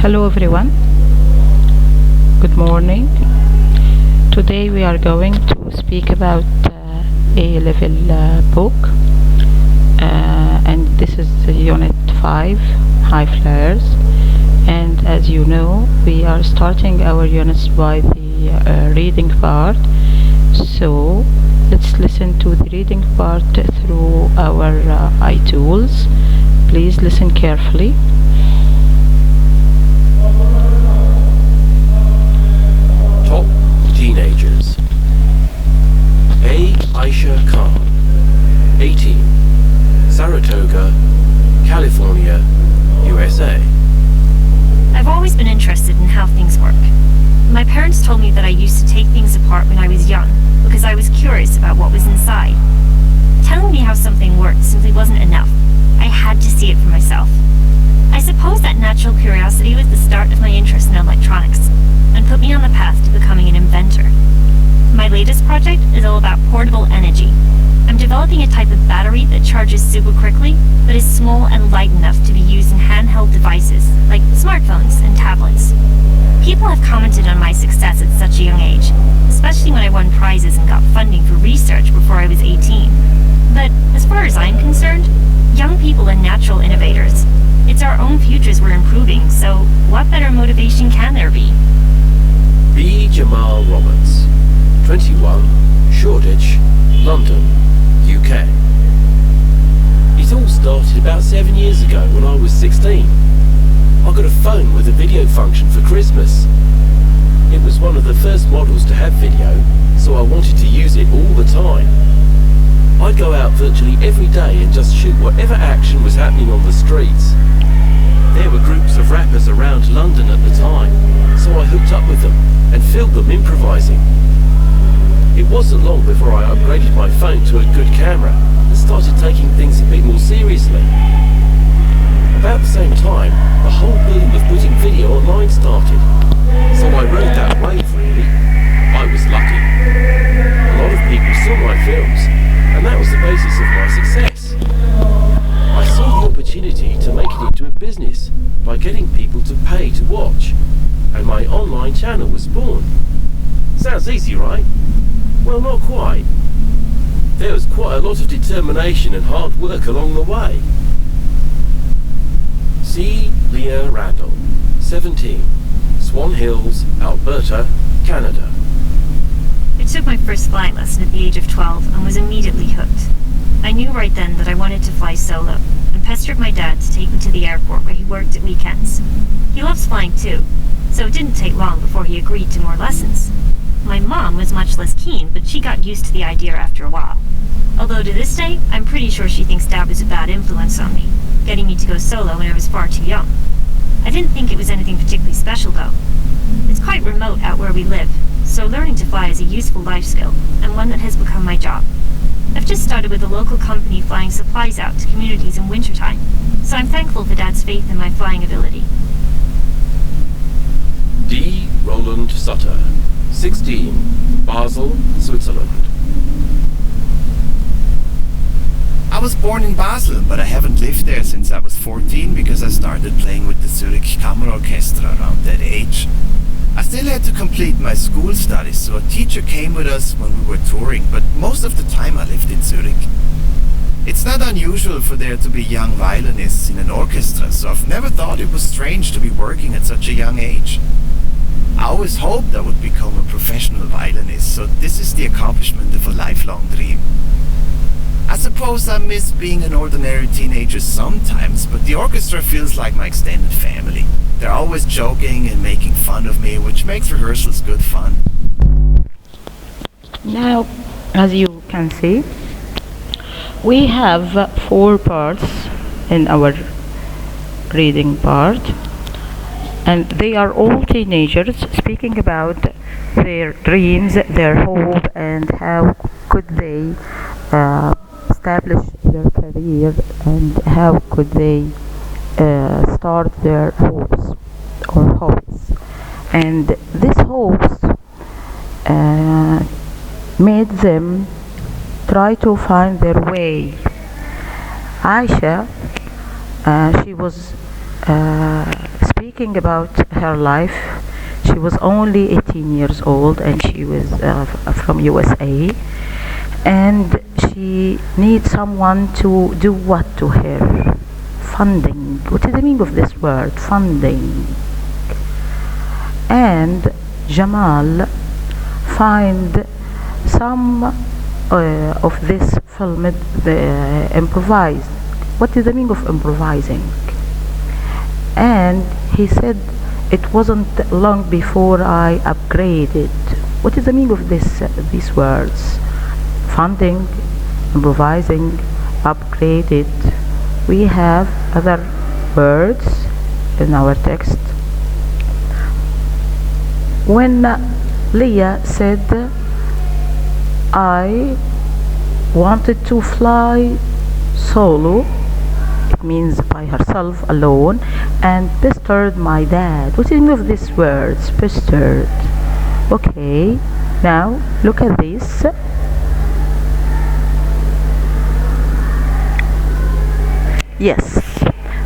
Hello everyone, good morning. Today we are going to speak about A-level book and this is unit 5, High Flyers, and as you know we are starting our units by the reading part, so let's listen to the reading part through our iTools. Please listen carefully. Top teenagers. A. Aisha Khan, 18, Saratoga, California, USA. I've always been interested in how things work. My parents told me that I used to take things apart when I was young because I was curious about what was inside. Telling me how something worked simply wasn't enough. I had to see it for myself. I suppose that natural curiosity was the start of my interest in electronics and put me on the path to becoming an inventor. My latest project is all about portable energy. I'm developing a type of battery that charges super quickly, but is small and light enough to be used in handheld devices like smartphones and tablets. People have commented on my success at such a young age, especially when I won prizes and got funding for research before I was 18. But as far as I'm concerned, young people are natural innovators. It's our own futures we're improving, so what better motivation can there be? B. Jamal Roberts, 21, Shoreditch, London, UK. It all started about 7 years ago when I was 16. I got a phone with a video function for Christmas. It was one of the first models to have video, so I wanted to use it all the time. I'd go out virtually every day and just shoot whatever action was happening on the streets. There were groups of rappers around London at the time, so I hooked up with them and filmed them improvising. It wasn't long before I upgraded my phone to a good camera and started taking things a bit more seriously. About the same time, the whole boom of putting video online started, so I rode that wave really. I was lucky. A lot of people saw my films, and that was the basis of my success. I saw the opportunity to make it into a business by getting people to pay to watch, and my online channel was born. Sounds easy, right? Well, not quite. There was quite a lot of determination and hard work along the way. C. Leah Randall, 17, Swan Hills, Alberta, Canada. I took my first flying lesson at the age of 12 and was immediately hooked. I knew right then that I wanted to fly solo, and pestered my dad to take me to the airport where he worked at weekends. He loves flying too, so it didn't take long before he agreed to more lessons. My mom was much less keen, but she got used to the idea after a while. Although to this day, I'm pretty sure she thinks Dad was a bad influence on me, getting me to go solo when I was far too young. I didn't think it was anything particularly special though. It's quite remote out where we live, so learning to fly is a useful life skill, and one that has become my job. I've just started with a local company flying supplies out to communities in wintertime, so I'm thankful for Dad's faith in my flying ability. D. Roland Sutter, 16, Basel, Switzerland. I was born in Basel, but I haven't lived there since I was 14 because I started playing with the Zurich Kammerorchestra around that age. I still had to complete my school studies, so a teacher came with us when we were touring, but most of the time I lived in Zurich. It's not unusual for there to be young violinists in an orchestra, so I've never thought it was strange to be working at such a young age. I always hoped I would become a professional violinist, so this is the accomplishment of a lifelong dream. I suppose I miss being an ordinary teenager sometimes, but the orchestra feels like my extended family. They're always joking and making fun of me, which makes rehearsals good fun. Now, as you can see, we have 4 parts in our reading part, and they are all teenagers speaking about their dreams, their hope, and how could they establish their career, and how could they start their hopes or hobbies. And these hopes made them try to find their way. Aisha, she was speaking about her life. She was only 18 years old and she was from USA, and she needs someone to do what to her? Funding. What is the meaning of this word? Funding. And Jamal find some of this film improvised. What is the meaning of improvising? And he said it wasn't long before I upgraded. What is the meaning of these words? Funding, improvising, upgraded. We have other words in our text. When Leah said, I wanted to fly solo, it means by herself alone, and pestered my dad. What is the meaning of these words? Pestered. Okay, now look at this. Yes,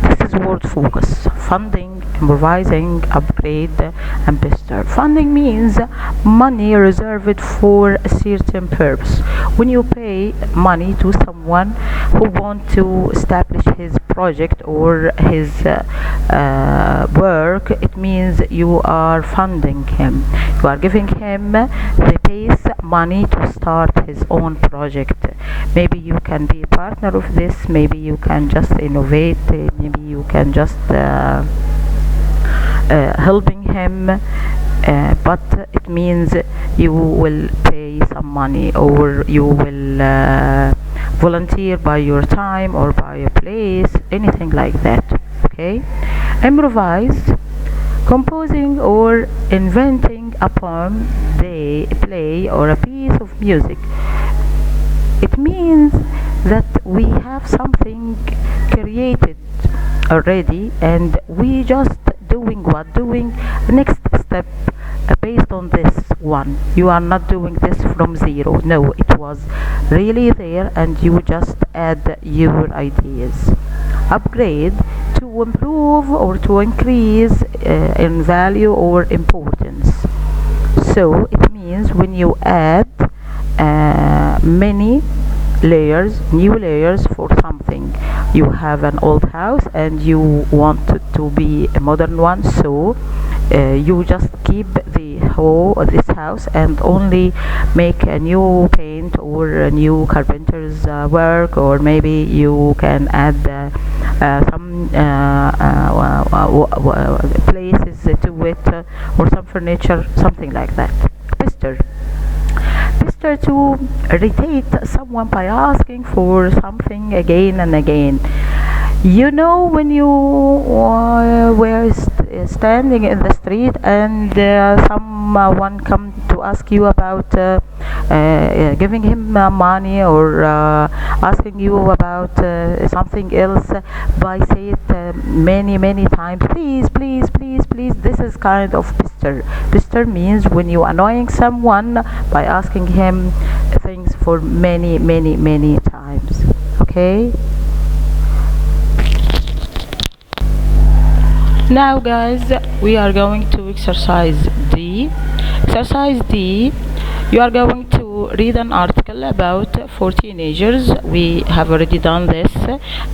this is word focus. Funding, improvising, upgrade, and pester. Funding means money reserved for a certain purpose. When you pay money to someone who wants to establish his project or his work, it means you are funding him. You are giving him the base money to start his own project. Maybe you can be a partner of this, maybe you can just innovate, maybe you can just helping him, but it means you will pay some money, or you will volunteer by your time or by a place, anything like that. Okay, improvise, composing or inventing a poem, play or a piece of music. It means that we have something created already and we just doing next step based on this one. You are not doing this from zero. No, it was really there and you just add your ideas. Upgrade, to improve or to increase in value or importance. So it means when you add many layers, new layers for something. You have an old house and you want to be a modern one, so you just keep this house and only make a new paint or a new carpenter's work, or maybe you can add some places to it, or some furniture, something like that. Pester, to irritate someone by asking for something again and again. You know, when you were standing in the street and someone come to ask you about giving him money, or asking you about something else, by say it many times, please, this is kind of pester. Pester means when you annoying someone by asking him things for many times. Okay, now guys, we are going to exercise D. Exercise D, you are going to read an article about 4 teenagers. We have already done this,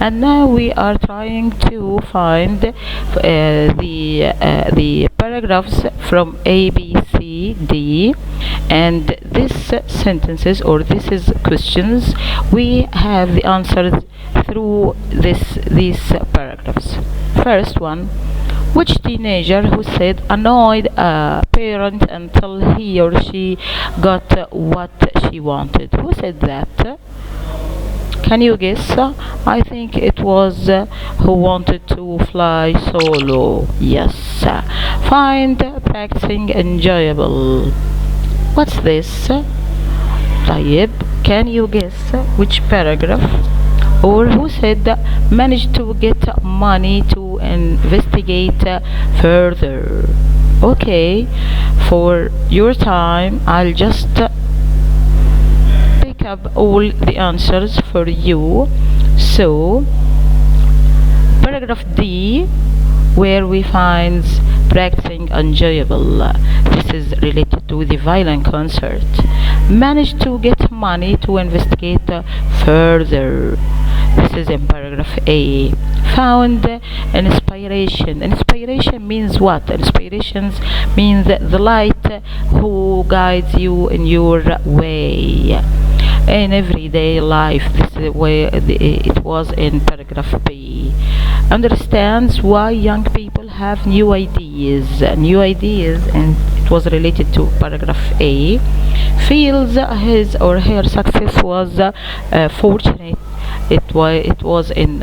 and now we are trying to find the paragraphs from A, B, C, D, and this sentences, or this is questions. We have the answers through these paragraphs. First one: which teenager who said annoyed a parent until he or she got what she wanted? Who said that? Can you guess? I think it was who wanted to fly solo. Yes. Find practicing enjoyable. What's this? طيب, can you guess which paragraph? Or who said managed to get money to investigate further? Okay, for your time I'll just pick up all the answers for you. So paragraph D, where we find practicing enjoyable. This is related to the violin concert. Managed to get money to investigate further. This is in paragraph A. Found inspiration. Inspiration means what? Inspirations means the light who guides you in your way in everyday life. This is where it was in paragraph B. Understands why young people have new ideas, and it was related to paragraph A. Feels his or her success was fortunate. It was in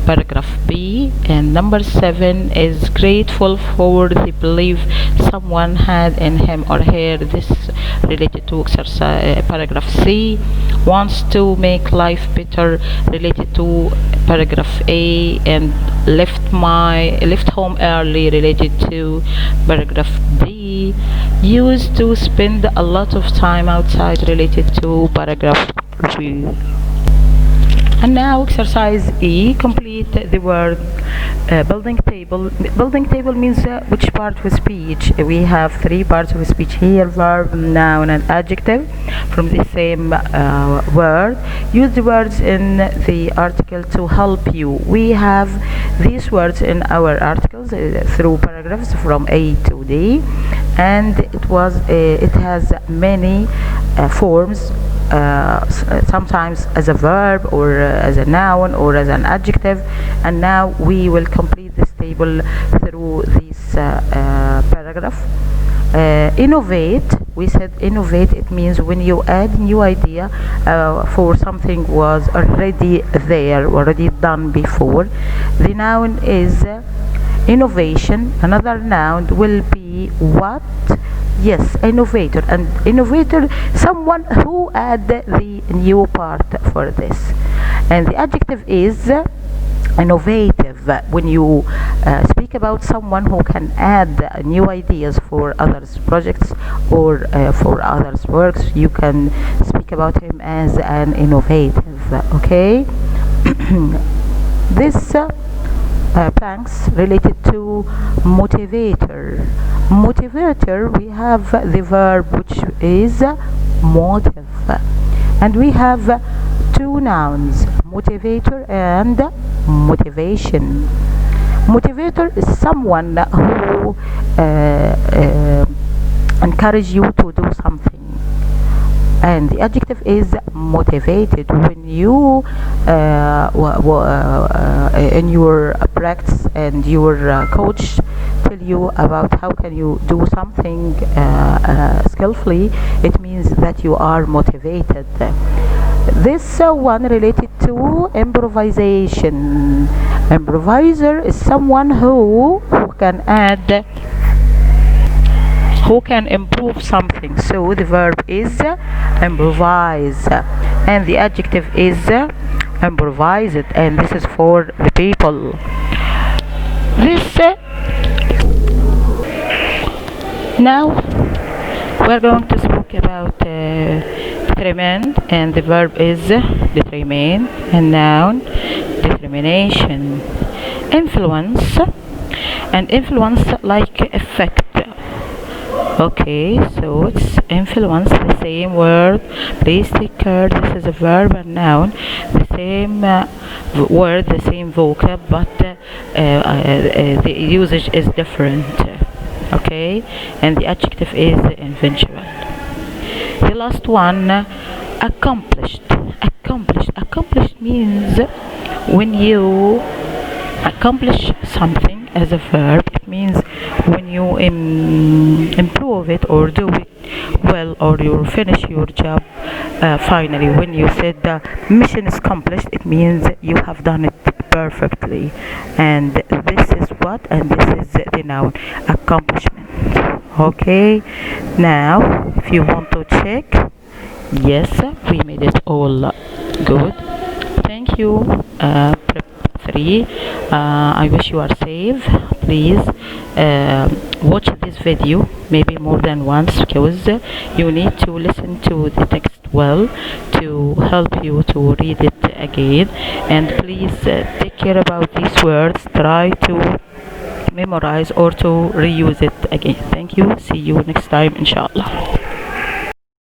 paragraph B. And number 7 is grateful for the belief someone had in him or her. This related to exercise. Paragraph C. Wants to make life better, related to paragraph A. And left home early, related to paragraph D. Used to spend a lot of time outside, related to paragraph B. And now exercise E, complete the word building table. Building table means which part of speech. We have 3 parts of speech here: verb, noun, and adjective from the same word. Use the words in the article to help you. We have these words in our articles through paragraphs from A to D, and it has many forms. Sometimes as a verb, or as a noun, or as an adjective. And now we will complete this table through this paragraph. Innovate. We said innovate, it means when you add new idea for something was already there, already done before. The noun is innovation. Another noun will be what? Yes, innovator. And innovator, someone who add the new part for this. And the adjective is innovative. When you speak about someone who can add new ideas for others' projects or for others' works, you can speak about him as an innovative. Okay. This planks related to motivator. Motivator, we have the verb which is motive, and we have 2 nouns, motivator and motivation. Motivator is someone who encourage you to do something, and the adjective is motivated. When you in your practice and your coach tell you about how can you do something skillfully, it means that you are motivated. This one related to improvisation. Improviser is someone who can improve something. So the verb is improvise, and the adjective is improvised, and this is for the people. This now we're going to speak about determine, and the verb is determine, and noun determination. Influence, and influence like effect. Okay, so it's influence, the same word. Please take care, this is a verb and noun, the same word, the same vocab, but the usage is different. Okay, and the adjective is eventual. The last one, accomplished. Accomplished means when you accomplish something as a verb. It means when you improve it or do it well, or you finish your job finally. When you said the mission is accomplished, it means you have done it perfectly. And this is what? And this is the noun, accomplishment. Okay, now if you want to check, yes, we made it all good. Thank you. Prep 3. I wish you are safe. Please watch this video maybe more than once, because you need to listen to the text well to help you to read it again. And please take care about these words. Try to memorize or to reuse it again. Thank you. See you next time, inshallah.